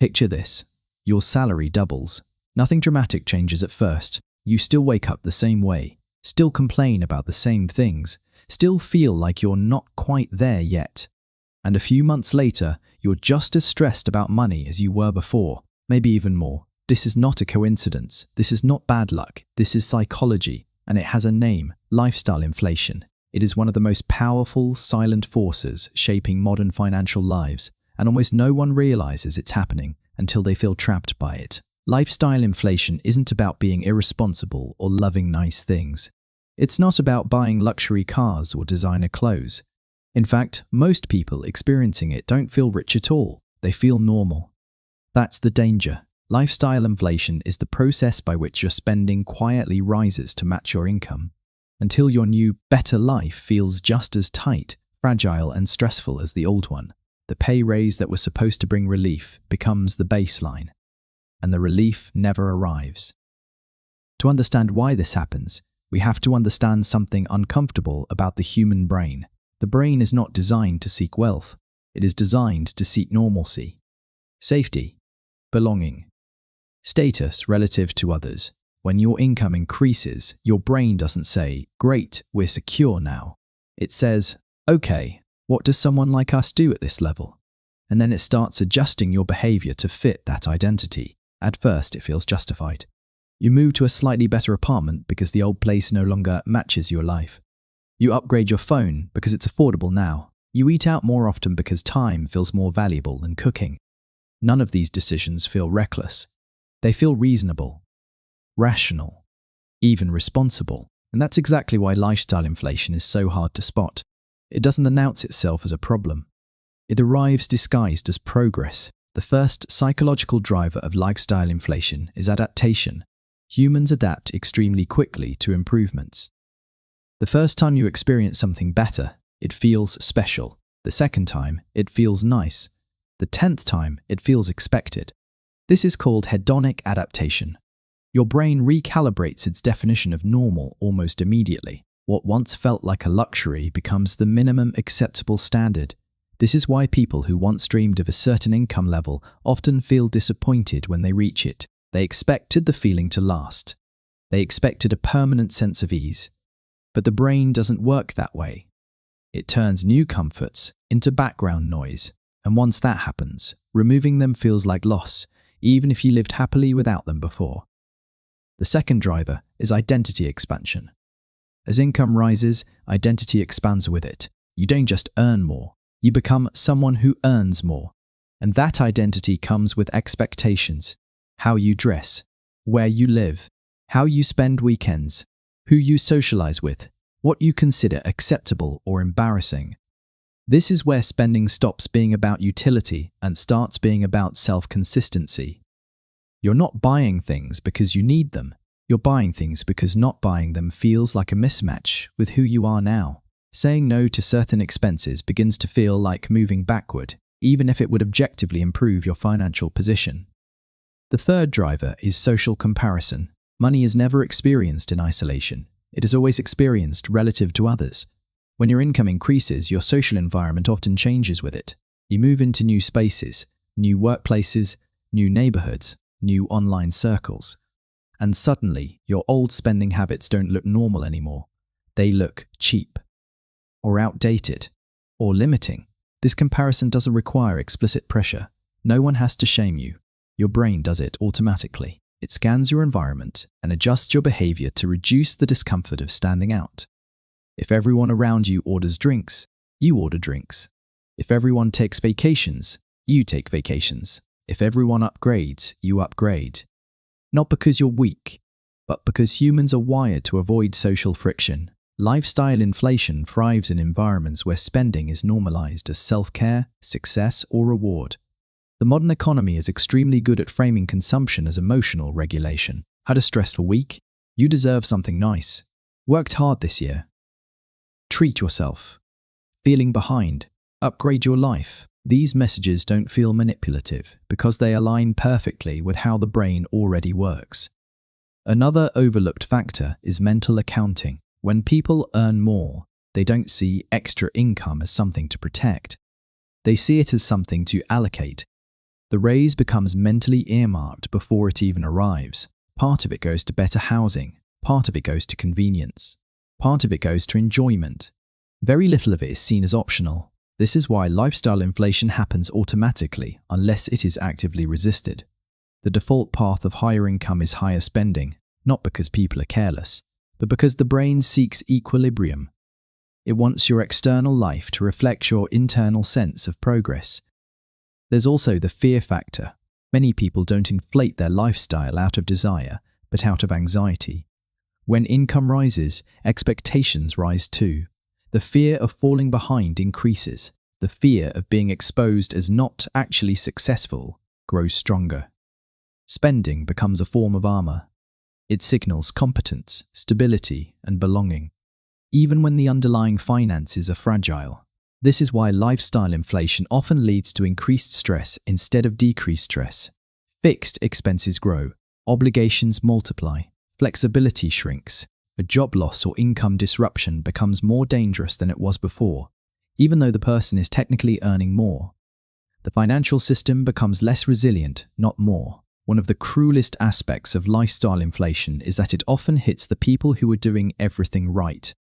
Picture this. Your salary doubles. Nothing dramatic changes at first. You still wake up the same way, still complain about the same things, still feel like you're not quite there yet. And a few months later, you're just as stressed about money as you were before, maybe even more. This is not a coincidence. This is not bad luck. This is psychology, and it has a name: lifestyle inflation. It is one of the most powerful, silent forces shaping modern financial lives, and almost no one realizes it's happening until they feel trapped by it. Lifestyle inflation isn't about being irresponsible or loving nice things. It's not about buying luxury cars or designer clothes. In fact, most people experiencing it don't feel rich at all. They feel normal. That's the danger. Lifestyle inflation is the process by which your spending quietly rises to match your income, until your new, better life feels just as tight, fragile, and stressful as the old one. The pay raise that was supposed to bring relief becomes the baseline, and the relief never arrives. To understand why this happens, we have to understand something uncomfortable about the human brain. The brain is not designed to seek wealth. It is designed to seek normalcy, safety, belonging, status relative to others. When your income increases, your brain doesn't say, "Great, we're secure now." It says, "Okay, what does someone like us do at this level?" And then it starts adjusting your behavior to fit that identity. At first, it feels justified. You move to a slightly better apartment because the old place no longer matches your life. You upgrade your phone because it's affordable now. You eat out more often because time feels more valuable than cooking. None of these decisions feel reckless. They feel reasonable, rational, even responsible. And that's exactly why lifestyle inflation is so hard to spot. It doesn't announce itself as a problem. It arrives disguised as progress. The first psychological driver of lifestyle inflation is adaptation. Humans adapt extremely quickly to improvements. The first time you experience something better, it feels special. The second time, it feels nice. The 10th time, it feels expected. This is called hedonic adaptation. Your brain recalibrates its definition of normal almost immediately. What once felt like a luxury becomes the minimum acceptable standard. This is why people who once dreamed of a certain income level often feel disappointed when they reach it. They expected the feeling to last. They expected a permanent sense of ease. But the brain doesn't work that way. It turns new comforts into background noise. And once that happens, removing them feels like loss, even if you lived happily without them before. The second driver is identity expansion. As income rises, identity expands with it. You don't just earn more, you become someone who earns more. And that identity comes with expectations: how you dress, where you live, how you spend weekends, who you socialize with, what you consider acceptable or embarrassing. This is where spending stops being about utility and starts being about self-consistency. You're not buying things because you need them. You're buying things because not buying them feels like a mismatch with who you are now. Saying no to certain expenses begins to feel like moving backward, even if it would objectively improve your financial position. The third driver is social comparison. Money is never experienced in isolation. It is always experienced relative to others. When your income increases, your social environment often changes with it. You move into new spaces, new workplaces, new neighborhoods, new online circles. And suddenly, your old spending habits don't look normal anymore. They look cheap, or outdated, or limiting. This comparison doesn't require explicit pressure. No one has to shame you. Your brain does it automatically. It scans your environment and adjusts your behavior to reduce the discomfort of standing out. If everyone around you orders drinks, you order drinks. If everyone takes vacations, you take vacations. If everyone upgrades, you upgrade. Not because you're weak, but because humans are wired to avoid social friction. Lifestyle inflation thrives in environments where spending is normalized as self-care, success, or reward. The modern economy is extremely good at framing consumption as emotional regulation. Had a stressful week? You deserve something nice. Worked hard this year? Treat yourself. Feeling behind? Upgrade your life. These messages don't feel manipulative because they align perfectly with how the brain already works. Another overlooked factor is mental accounting. When people earn more, they don't see extra income as something to protect. They see it as something to allocate. The raise becomes mentally earmarked before it even arrives. Part of it goes to better housing, part of it goes to convenience, part of it goes to enjoyment. Very little of it is seen as optional. This is why lifestyle inflation happens automatically unless it is actively resisted. The default path of higher income is higher spending, not because people are careless, but because the brain seeks equilibrium. It wants your external life to reflect your internal sense of progress. There's also the fear factor. Many people don't inflate their lifestyle out of desire, but out of anxiety. When income rises, expectations rise too. The fear of falling behind increases. The fear of being exposed as not actually successful grows stronger. Spending becomes a form of armor. It signals competence, stability, and belonging, even when the underlying finances are fragile. This is why lifestyle inflation often leads to increased stress instead of decreased stress. Fixed expenses grow, obligations multiply, flexibility shrinks. A job loss or income disruption becomes more dangerous than it was before, even though the person is technically earning more. The financial system becomes less resilient, not more. One of the cruelest aspects of lifestyle inflation is that it often hits the people who are doing everything right.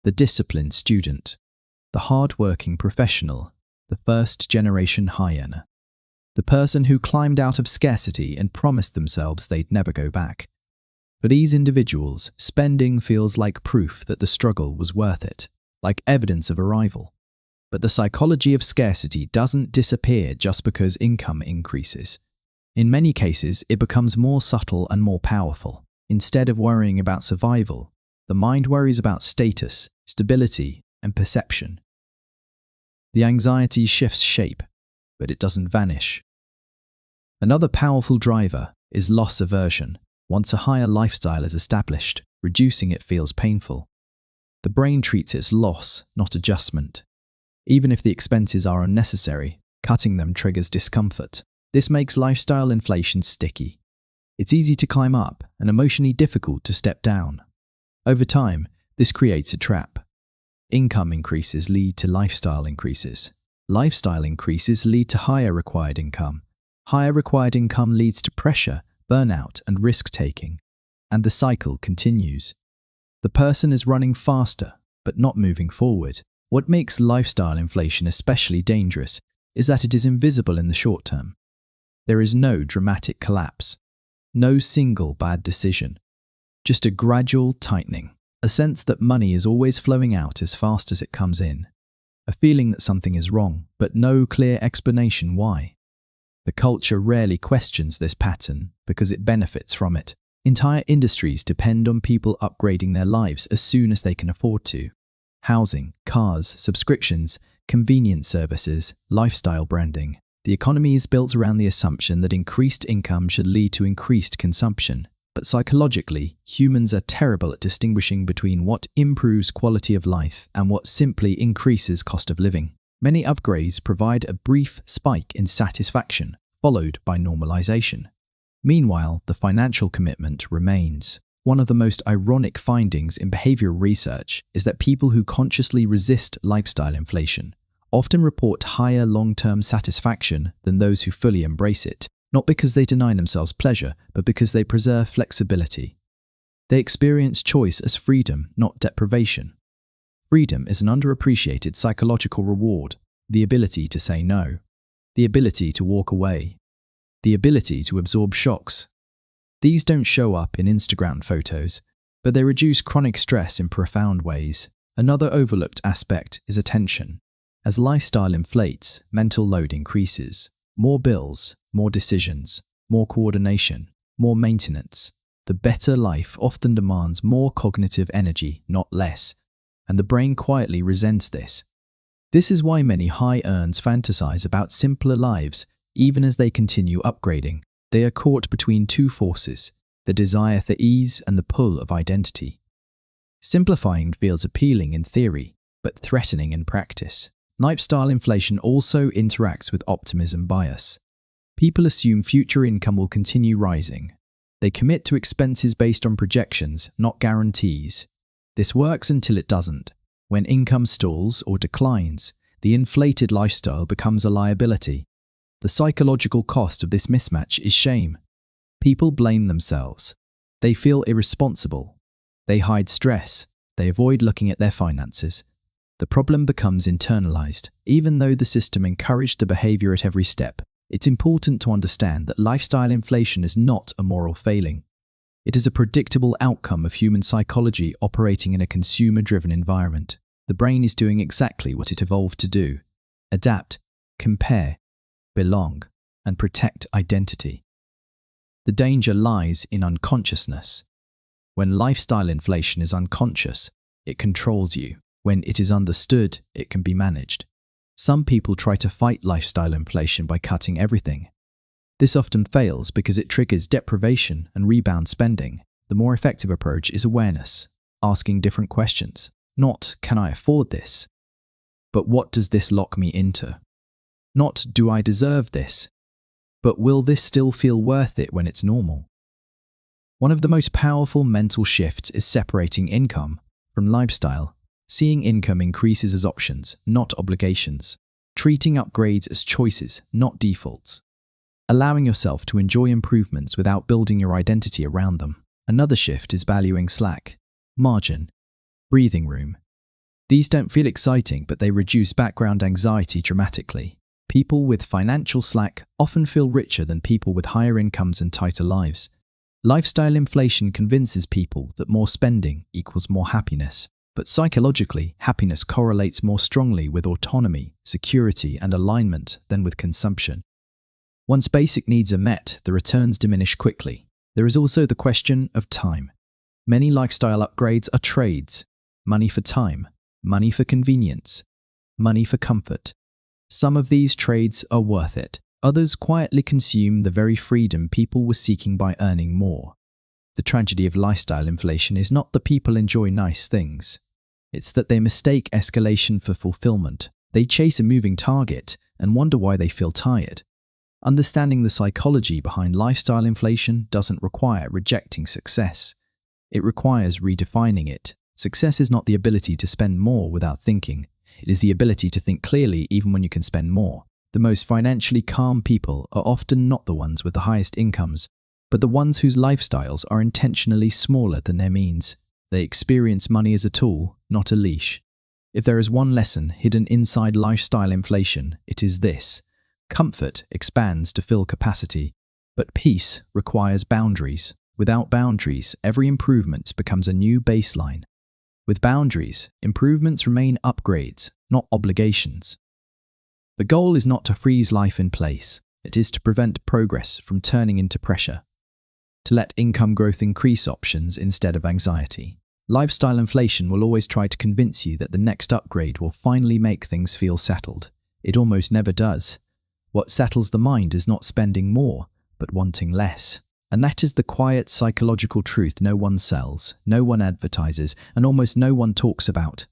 The disciplined student, the hard-working professional, the first-generation high earner. The person who climbed out of scarcity and promised themselves they'd never go back. For these individuals, spending feels like proof that the struggle was worth it, like evidence of arrival. But the psychology of scarcity doesn't disappear just because income increases. In many cases, it becomes more subtle and more powerful. Instead of worrying about survival, the mind worries about status, stability, and perception. The anxiety shifts shape, but it doesn't vanish. Another powerful driver is loss aversion. Once a higher lifestyle is established, reducing it feels painful. The brain treats it as loss, not adjustment. Even if the expenses are unnecessary, cutting them triggers discomfort. This makes lifestyle inflation sticky. It's easy to climb up and emotionally difficult to step down. Over time, this creates a trap. Income increases lead to lifestyle increases. Lifestyle increases lead to higher required income. Higher required income leads to pressure, burnout, and risk-taking. And the cycle continues. The person is running faster, but not moving forward. What makes lifestyle inflation especially dangerous is that it is invisible in the short term. There is no dramatic collapse, no single bad decision, just a gradual tightening, a sense that money is always flowing out as fast as it comes in, a feeling that something is wrong, but no clear explanation why. The culture rarely questions this pattern because it benefits from it. Entire industries depend on people upgrading their lives as soon as they can afford to. Housing, cars, subscriptions, convenience services, lifestyle branding. The economy is built around the assumption that increased income should lead to increased consumption. But psychologically, humans are terrible at distinguishing between what improves quality of life and what simply increases cost of living. Many upgrades provide a brief spike in satisfaction, followed by normalization. Meanwhile, the financial commitment remains. One of the most ironic findings in behavioral research is that people who consciously resist lifestyle inflation often report higher long-term satisfaction than those who fully embrace it, not because they deny themselves pleasure, but because they preserve flexibility. They experience choice as freedom, not deprivation. Freedom is an underappreciated psychological reward, the ability to say no, the ability to walk away, the ability to absorb shocks. These don't show up in Instagram photos, but they reduce chronic stress in profound ways. Another overlooked aspect is attention. As lifestyle inflates, mental load increases. More bills, more decisions, more coordination, more maintenance. The better life often demands more cognitive energy, not less, and the brain quietly resents this. This is why many high earners fantasize about simpler lives, even as they continue upgrading. They are caught between two forces, the desire for ease and the pull of identity. Simplifying feels appealing in theory, but threatening in practice. Lifestyle inflation also interacts with optimism bias. People assume future income will continue rising. They commit to expenses based on projections, not guarantees. This works until it doesn't. When income stalls or declines, the inflated lifestyle becomes a liability. The psychological cost of this mismatch is shame. People blame themselves. They feel irresponsible. They hide stress. They avoid looking at their finances. The problem becomes internalized. Even though the system encouraged the behavior at every step, it's important to understand that lifestyle inflation is not a moral failing. It is a predictable outcome of human psychology operating in a consumer-driven environment. The brain is doing exactly what it evolved to do: adapt, compare, belong, and protect identity. The danger lies in unconsciousness. When lifestyle inflation is unconscious, it controls you. When it is understood, it can be managed. Some people try to fight lifestyle inflation by cutting everything. This often fails because it triggers deprivation and rebound spending. The more effective approach is awareness, asking different questions. Not, can I afford this? But what does this lock me into? Not, do I deserve this? But will this still feel worth it when it's normal? One of the most powerful mental shifts is separating income from lifestyle. Seeing income increases as options, not obligations. Treating upgrades as choices, not defaults. Allowing yourself to enjoy improvements without building your identity around them. Another shift is valuing slack, margin, breathing room. These don't feel exciting, but they reduce background anxiety dramatically. People with financial slack often feel richer than people with higher incomes and tighter lives. Lifestyle inflation convinces people that more spending equals more happiness. But psychologically, happiness correlates more strongly with autonomy, security, and alignment than with consumption. Once basic needs are met, the returns diminish quickly. There is also the question of time. Many lifestyle upgrades are trades: money for time, money for convenience, money for comfort. Some of these trades are worth it. Others quietly consume the very freedom people were seeking by earning more. The tragedy of lifestyle inflation is not that people enjoy nice things. It's that they mistake escalation for fulfillment. They chase a moving target and wonder why they feel tired. Understanding the psychology behind lifestyle inflation doesn't require rejecting success. It requires redefining it. Success is not the ability to spend more without thinking. It is the ability to think clearly even when you can spend more. The most financially calm people are often not the ones with the highest incomes, but the ones whose lifestyles are intentionally smaller than their means. They experience money as a tool, not a leash. If there is one lesson hidden inside lifestyle inflation, it is this: comfort expands to fill capacity, but peace requires boundaries. Without boundaries, every improvement becomes a new baseline. With boundaries, improvements remain upgrades, not obligations. The goal is not to freeze life in place. It is to prevent progress from turning into pressure. To let income growth increase options instead of anxiety. Lifestyle inflation will always try to convince you that the next upgrade will finally make things feel settled. It almost never does. What settles the mind is not spending more, but wanting less. And that is the quiet psychological truth no one sells, no one advertises, and almost no one talks about.